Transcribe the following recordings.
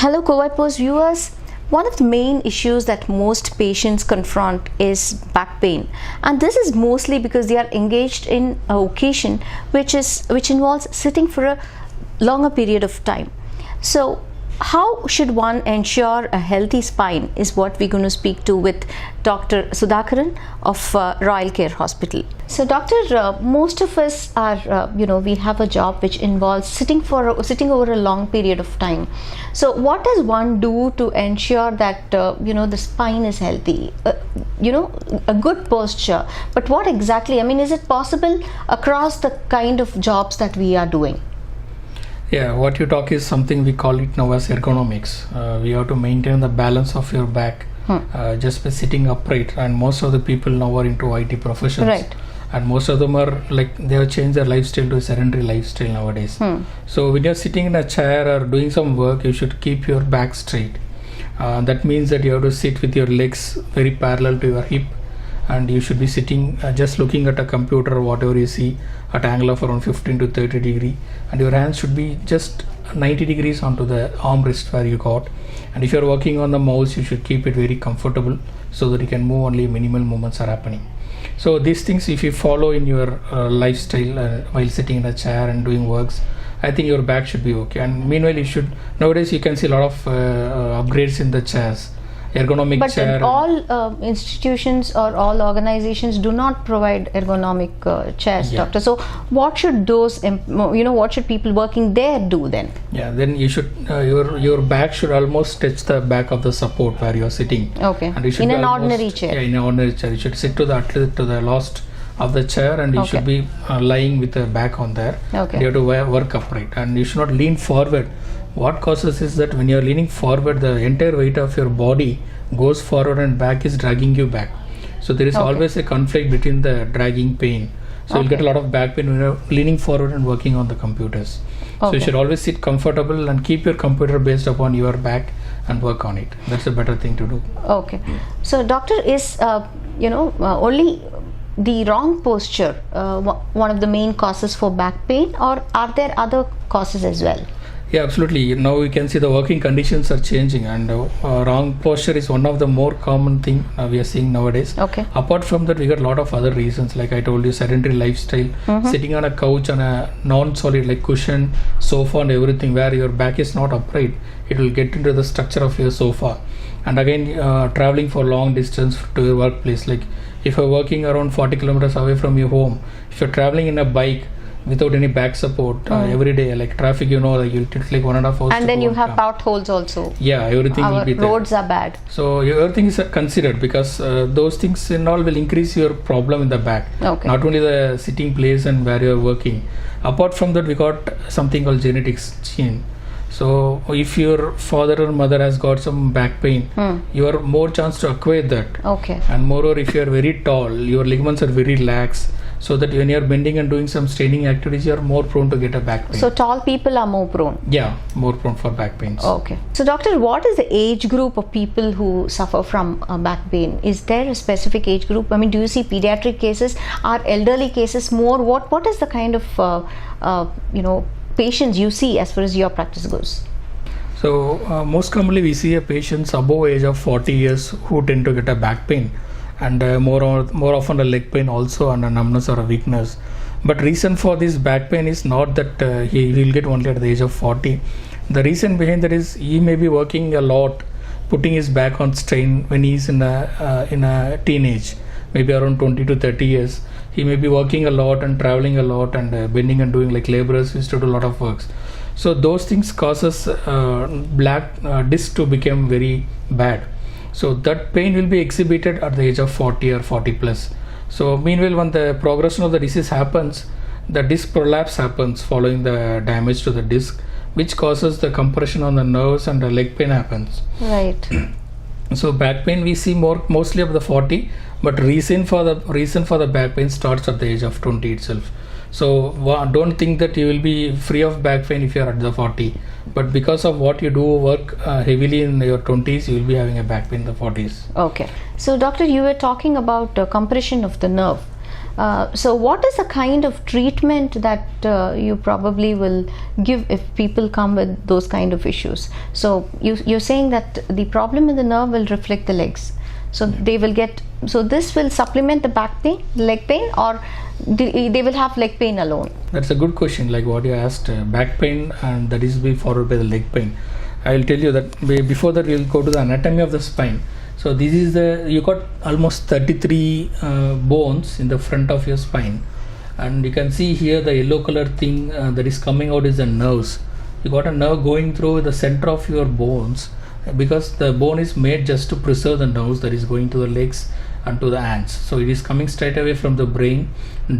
Hello, Kowai Post viewers. One of the main issues that most patients confront is back pain, and this is mostly because they are engaged in a occasion which involves sitting for a longer period of time. So how should one ensure a healthy spine is what we're going to speak to with Dr. Sudhakaran of Royal Care Hospital. So doctor, most of us are, we have a job which involves sitting over a long period of time. So what does one do to ensure that, the spine is healthy, a good posture? But what exactly, is it possible across the kind of jobs that we are doing? Yeah, what you talk is something we call it now as ergonomics. We have to maintain the balance of your back just by sitting upright, and most of the people now are into IT professions. Right. And most of them are they have changed their lifestyle to a sedentary lifestyle nowadays. So when you're sitting in a chair or doing some work, you should keep your back straight. That means that you have to sit with your legs very parallel to your hip, and you should be sitting just looking at a computer or whatever you see at angle of around 15 to 30 degree, and your hands should be just 90 degrees onto the armrest where you got. And if you're working on the mouse, you should keep it very comfortable so that you can move, only minimal movements are happening. So these things, if you follow in your lifestyle while sitting in a chair and doing works, I think your back should be okay. And meanwhile, nowadays you can see a lot of upgrades in the chairs. Ergonomic but chair. All institutions or all organizations do not provide ergonomic chairs, doctor. So what should what should people working there do then? Yeah, then you should your back should almost touch the back of the support where you are sitting. Okay. And you should in an ordinary chair. Yeah, in an ordinary chair. You should sit to the last of the chair, and you should be lying with the back on there. Okay. You have to work upright, and you should not lean forward. What causes is that when you are leaning forward, the entire weight of your body goes forward and back is dragging you back. So there is always a conflict between the dragging pain. So you'll get a lot of back pain when you're leaning forward and working on the computers. So you should always sit comfortable and keep your computer based upon your back and work on it. That's a better thing to do. Okay. So doctor, is only the wrong posture one of the main causes for back pain, or are there other causes as well? Yeah, absolutely. Now we can see the working conditions are changing, and wrong posture is one of the more common thing we are seeing nowadays. Okay. Apart from that, we got a lot of other reasons, like I told you, sedentary lifestyle, sitting on a couch on a non-solid like cushion, sofa and everything, where your back is not upright, it will get into the structure of your sofa. And again, traveling for long distance to your workplace, like if you're working around 40 kilometers away from your home, if you're traveling in a bike without any back support every day, like traffic, you'll take like 1.5 hours. And then you have potholes also. Yeah, everything will be there. Roads are bad. So everything is considered, because those things and all will increase your problem in the back. Okay. Not only the sitting place and where you're working. Apart from that, we got something called genetics gene. So if your father or mother has got some back pain, you are more chance to acquire that. Okay. And moreover, if you are very tall, your ligaments are very lax, so that when you are bending and doing some straining activities, you are more prone to get a back pain. So tall people are more prone? Yeah, more prone for back pains. Okay. So doctor, what is the age group of people who suffer from back pain? Is there a specific age group? Do you see pediatric cases? Are elderly cases more? What is the kind of patients you see as far as your practice goes? So most commonly we see a patients above age of 40 years who tend to get a back pain, and more often a leg pain also, and a numbness or a weakness. But reason for this back pain is not that he will get only at the age of 40. The reason behind that is he may be working a lot, putting his back on strain when he is in a teenage, maybe around 20 to 30 years. He may be working a lot and traveling a lot and bending and doing, like laborers used to do a lot of works. So those things causes black disc to become very bad. So that pain will be exhibited at the age of 40 or 40 plus. So meanwhile, when the progression of the disease happens, the disc prolapse happens following the damage to the disc, which causes the compression on the nerves, and the leg pain happens. Right. So back pain we see mostly up the 40, but reason for the back pain starts at the age of 20 itself. So don't think that you will be free of back pain if you are at the 40, but because of what you do work heavily in your 20s, you will be having a back pain in the 40s. Okay. So doctor, you were talking about compression of the nerve. So what is the kind of treatment that you probably will give if people come with those kind of issues? So you're saying that the problem in the nerve will reflect the legs. So they will get, so this will supplement the back pain, leg pain, or they will have leg pain alone? That's a good question, like what you asked. Back pain, and that is be followed by the leg pain. I'll tell you that before that we'll go to the anatomy of the spine. So this is you got almost 33 bones in the front of your spine, and you can see here the yellow color thing that is coming out is the nerves. You got a nerve going through the center of your bones, because the bone is made just to preserve the nerves that is going to the legs and to the hands. So it is coming straight away from the brain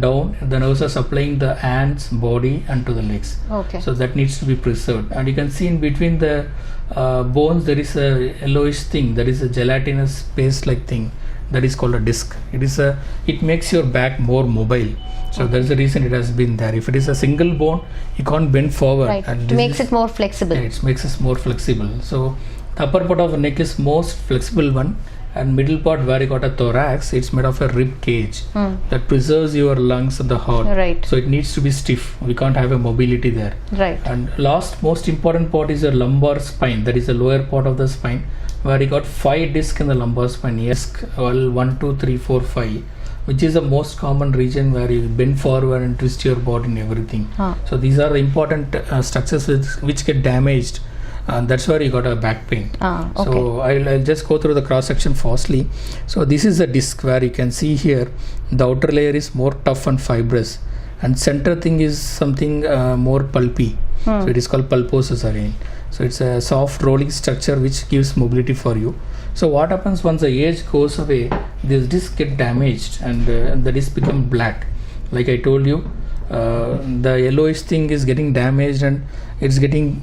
down. The nerves are supplying the hands, body, and to the legs. Okay. So that needs to be preserved. And you can see in between the bones there is a yellowish thing, that is a gelatinous paste like thing, that is called a disc. It makes your back more mobile. So that's the reason it has been there. If it is a single bone, you can't bend forward. Right. And It makes it more flexible. Yeah, it makes us more flexible. So the upper part of the neck is most flexible one, and middle part where you got a thorax, it's made of a rib cage that preserves your lungs and the heart. Right. So it needs to be stiff. We can't have a mobility there. Right. And last most important part is the lumbar spine, that is the lower part of the spine, where you got 5 discs in the lumbar spine. Yes, well, 1, 2, 3, 4, 5, which is the most common region where you bend forward and twist your body and everything. So these are the important structures which get damaged, and that's where you got a back pain. Okay. So I'll just go through the cross section fastly. So this is the disc where you can see here the outer layer is more tough and fibrous, and center thing is something more pulpy. So it is called pulposus again. So it's a soft rolling structure which gives mobility for you. So what happens once the age goes away, this disc get damaged, and the disc become black. Like I told you, the yellowish thing is getting damaged, and it's getting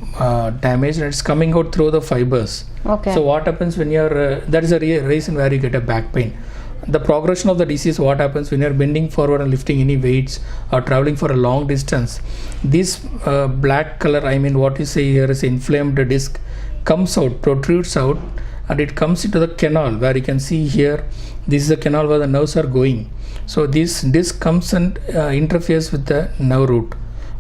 damaged, and it's coming out through the fibers. Okay. So what happens when you're that is a reason where you get a back pain. The progression of the disease, what happens when you're bending forward and lifting any weights or traveling for a long distance, this black color, I mean what you say here is inflamed disc, comes out, protrudes out, and it comes into the canal where you can see here, this is the canal where the nerves are going. So this disc comes and interferes with the nerve root.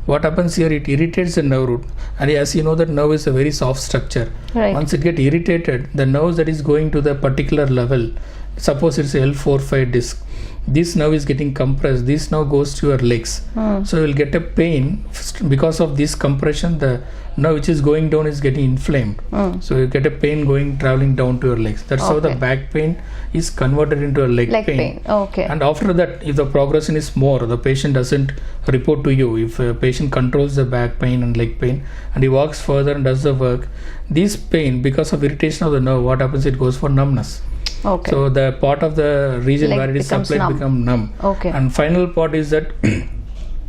What happens here, it irritates the nerve root, and as you know that nerve is a very soft structure. Right. Once it get irritated, the nerve that is going to the particular level, suppose it's a L4-5 disc, this nerve is getting compressed, this nerve goes to your legs. So you will get a pain because of this compression. The nerve which is going down is getting inflamed. So you get a pain traveling down to your legs. That's how the back pain is converted into a leg pain. Okay. And after that, if the progression is more, the patient doesn't report to you. If a patient controls the back pain and leg pain and he walks further and does the work, this pain, because of irritation of the nerve, what happens, it goes for numbness. Okay. So the part of the region where it is supplied become numb. Okay. And final part is that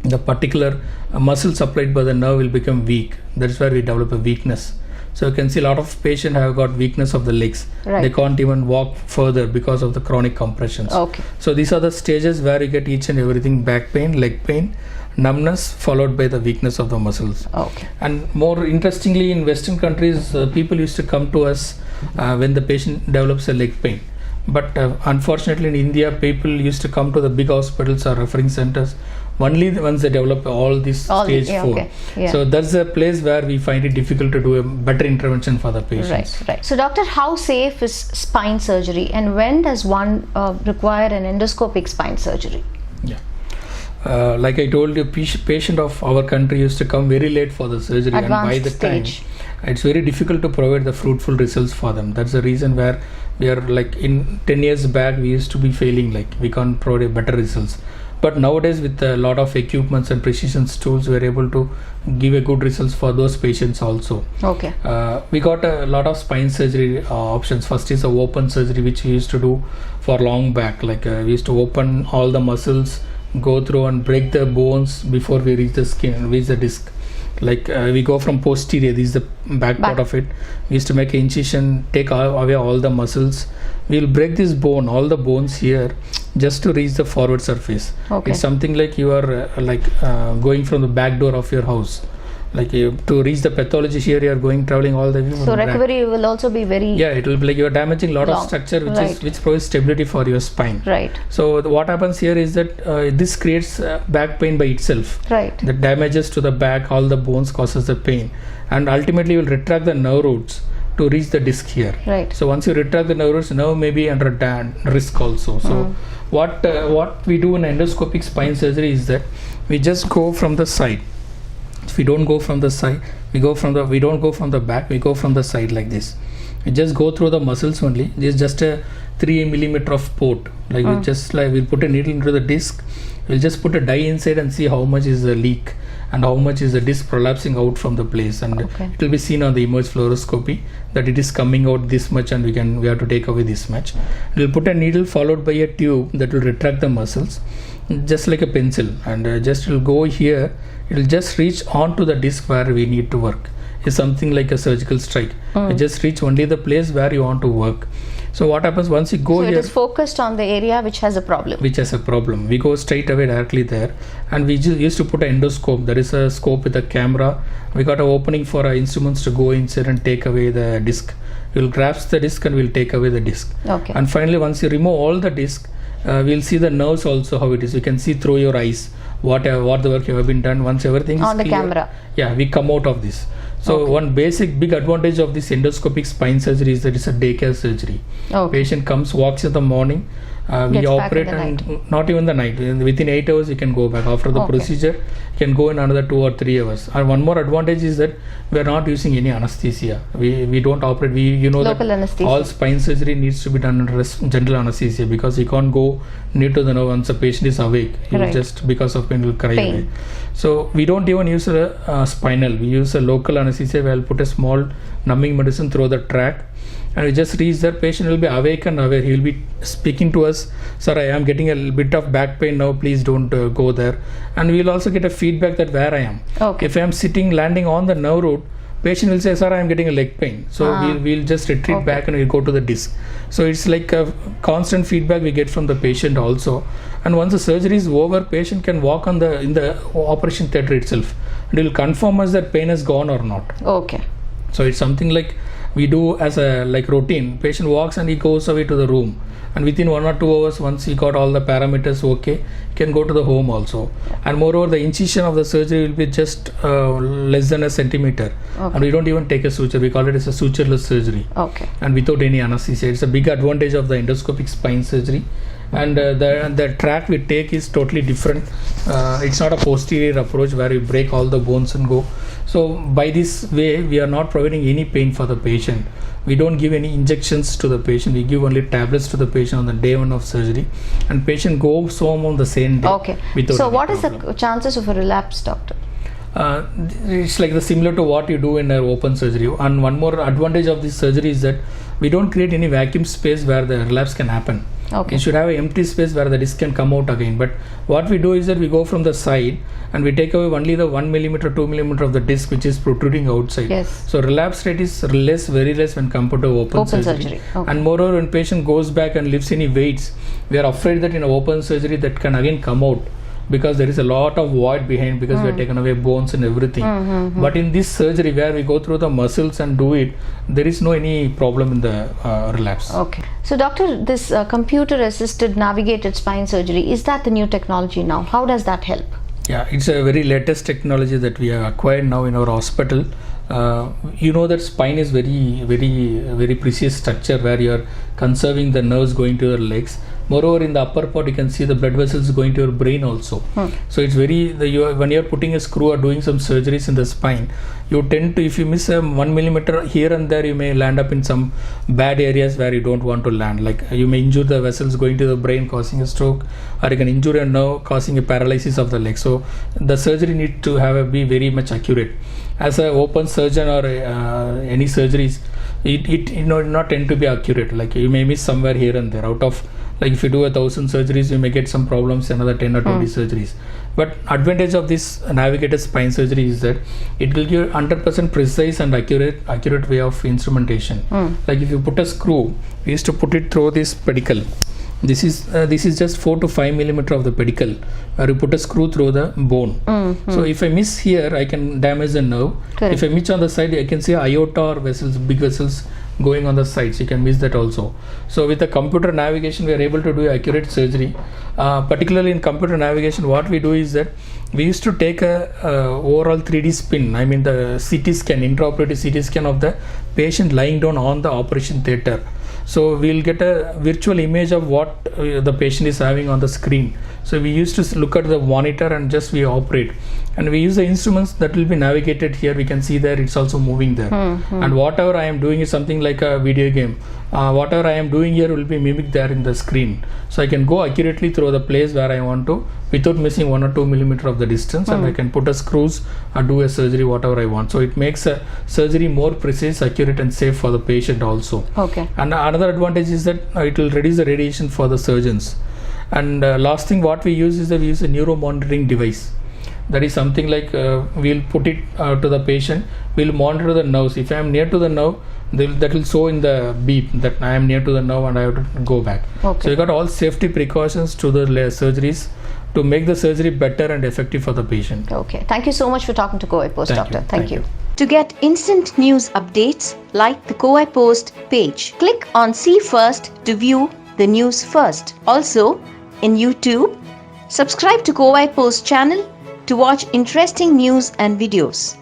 the particular muscle supplied by the nerve will become weak. That's where we develop a weakness. So you can see a lot of patients have got weakness of the legs. Right. They can't even walk further because of the chronic compressions. Okay. So these are the stages where you get each and everything: back pain, leg pain, numbness, followed by the weakness of the muscles. Okay. And more interestingly, in Western countries, people used to come to us when the patient develops a leg pain. But unfortunately, in India, people used to come to the big hospitals or referring centers only once they develop all this stage 4. Okay. Yeah. So that's a place where we find it difficult to do a better intervention for the patients. Right. So doctor, how safe is spine surgery, and when does one require an endoscopic spine surgery? Yeah. Like I told you, patient of our country used to come very late for the surgery, Advanced and by the stage. time it's very difficult to provide the fruitful results for them. That's the reason where we are, like, in 10 years back we used to be failing, like we can't provide better results. But nowadays, with a lot of equipments and precision tools, we are able to give a good results for those patients also. Okay. We got a lot of spine surgery options. First is a open surgery, which we used to do for long back. Like we used to open all the muscles, go through and break the bones before we reach the skin, reach the disc. Like we go from posterior, this is the back part of it. We used to make an incision, take away all the muscles. We'll break this bone, all the bones here, just to reach the forward surface. Okay. It's something like you are going from the back door of your house. Like to reach the pathology here, you are traveling all the way. So recovery will also be very it will be like you are damaging a lot long. of structure Right. which provides stability for your spine. right. So what happens here is that this creates back pain by itself. Right. The damages to the back, all the bones causes the pain, and ultimately you will retract the nerve roots to reach the disc here. Right. So once you retract the nerve roots, nerve may be under risk also. So what we do in endoscopic spine surgery is that we just go from the side. If we don't go from the side, we don't go from the back, we go from the side like this. We just go through the muscles only. There's just a 3 millimeter of port. Like we'll put a needle into the disc. We'll just put a dye inside and see how much is the leak and how much is the disc prolapsing out from the place, and it will be seen on the image fluoroscopy that it is coming out this much, and we have to take away this much. We'll put a needle followed by a tube that will retract the muscles just like a pencil, and just will go here. It will just reach onto the disc where we need to work. It's something like a surgical strike. You just reach only the place where you want to work. So what happens once you go here? So it is focused on the area which has a problem. We go straight away directly there, and we just used to put an endoscope. There is a scope with a camera. We got an opening for our instruments to go inside and take away the disc. We'll grasp the disc and we'll take away the disc. Okay. And finally, once you remove all the disc, we'll see the nerves also how it is. You can see through your eyes what the work have been done. Once everything is on the clear, camera. we come out of this. So one big advantage of this endoscopic spine surgery is that it's a daycare surgery. Patient comes, walks in the morning, we operate, and not even the night. Within 8 hours you can go back. After the procedure, you can go in another 2 or 3 hours. And one more advantage is that we are not using any anesthesia. We don't operate. Local that anesthesia. All spine surgery needs to be done under general anesthesia, because you can't go near to the nerve once a patient is awake. He will just, because of pain, will cry away. So we don't even use a spinal. We use a local anesthesia. We'll put a small numbing medicine through the tract, and we just reach there. Patient will be awake and aware. He will be speaking to us, "Sir, I am getting a bit of back pain now. Please don't go there." And we will also get a feedback that where I am. If I am sitting, landing on the nerve root, patient will say, "Sir, I am getting a leg pain." So we'll just retreat back and we'll go to the disc. So it's like a constant feedback we get from the patient also. And once the surgery is over, patient can walk in the operation theatre itself, and will confirm us that pain has gone or not. So it's something like we do as a routine. Patient walks and he goes away to the room, and within 1 or 2 hours, once he got all the parameters he can go to the home also. And moreover, the incision of the surgery will be just less than a centimeter, and we don't even take a suture. We call it as a sutureless surgery, and without any anesthesia. It's a big advantage of the endoscopic spine surgery. And the track we take is totally different. It's not a posterior approach where we break all the bones and go. So by this way, we are not providing any pain for the patient. We don't give any injections to the patient. We give only tablets to the patient on the day 1 of surgery, and patient goes home on the same day. So what is the chances of a relapse, doctor? It's like similar to what you do in an open surgery. And one more advantage of this surgery is that we don't create any vacuum space where the relapse can happen. You should have an empty space where the disc can come out again. But what we do is that we go from the side and we take away only the 1 millimeter, 2 millimeter of the disc which is protruding outside. So relapse rate is very less when compared to open surgery. And moreover, when patient goes back and lifts any weights, we are afraid that in an open surgery that can again come out, because there is a lot of void behind, because we have taken away bones and everything. But in this surgery where we go through the muscles and do it, there is no any problem in the relapse. So doctor, this computer assisted navigated spine surgery, is that the new technology now? How does that help? It's a very latest technology that we have acquired now in our hospital. That spine is very precious structure where you are conserving the nerves going to your legs. Moreover, in the upper part, you can see the blood vessels going to your brain also. So it's when you are putting a screw or doing some surgeries in the spine, you tend to, if you miss a 1 millimeter here and there, you may land up in some bad areas where you don't want to land. Like you may injure the vessels going to the brain, causing a stroke, or you can injure a nerve, causing a paralysis of the leg. So the surgery needs to be very much accurate. As an open surgeon or any surgeries, it not tend to be accurate. Like you may miss somewhere here and there. Out of, like if you do 1,000 surgeries, you may get some problems, another 10 or 20 surgeries. But advantage of this navigated spine surgery is that it will give 100% precise and accurate way of instrumentation. Like if you put a screw, we used to put it through this pedicle. This is just 4 to 5 millimeter of the pedicle where you put a screw through the bone. So if I miss here, I can damage the nerve. Correct. If I miss on the side, I can see aorta or vessels, big vessels going on the sides. You can miss that also. So with the computer navigation, we are able to do accurate surgery. Particularly in computer navigation, what we do is that we used to take a overall 3D spin. I mean the CT scan, intraoperative CT scan of the patient lying down on the operation theater. So we'll get a virtual image of what the patient is having on the screen. So we used to look at the monitor and just we operate, and we use the instruments that will be navigated here. We can see there it's also moving there. And whatever I am doing is something like a video game. Whatever I am doing here will be mimicked there in the screen. So I can go accurately through the place where I want to without missing 1 or 2 millimeter of the distance, and I can put a screws or do a surgery whatever I want. So it makes a surgery more precise, accurate and safe for the patient also. Okay. And another advantage is that it will reduce the radiation for the surgeons. And last thing what we use is that we use a neuro monitoring device. That is something like we'll put it to the patient. We'll monitor the nerves. If I am near to the nerve, that will show in the beep that I am near to the nerve and I have to go back. Okay. So you got all safety precautions to the surgeries to make the surgery better and effective for the patient. Okay. Thank you so much for talking to Kowai Post, Thank Doctor. you. Thank Thank you. you. To get instant news updates, like the Kowai Post page. Click on See First to view the news first. Also, in YouTube, subscribe to Kowai Post channel to watch interesting news and videos.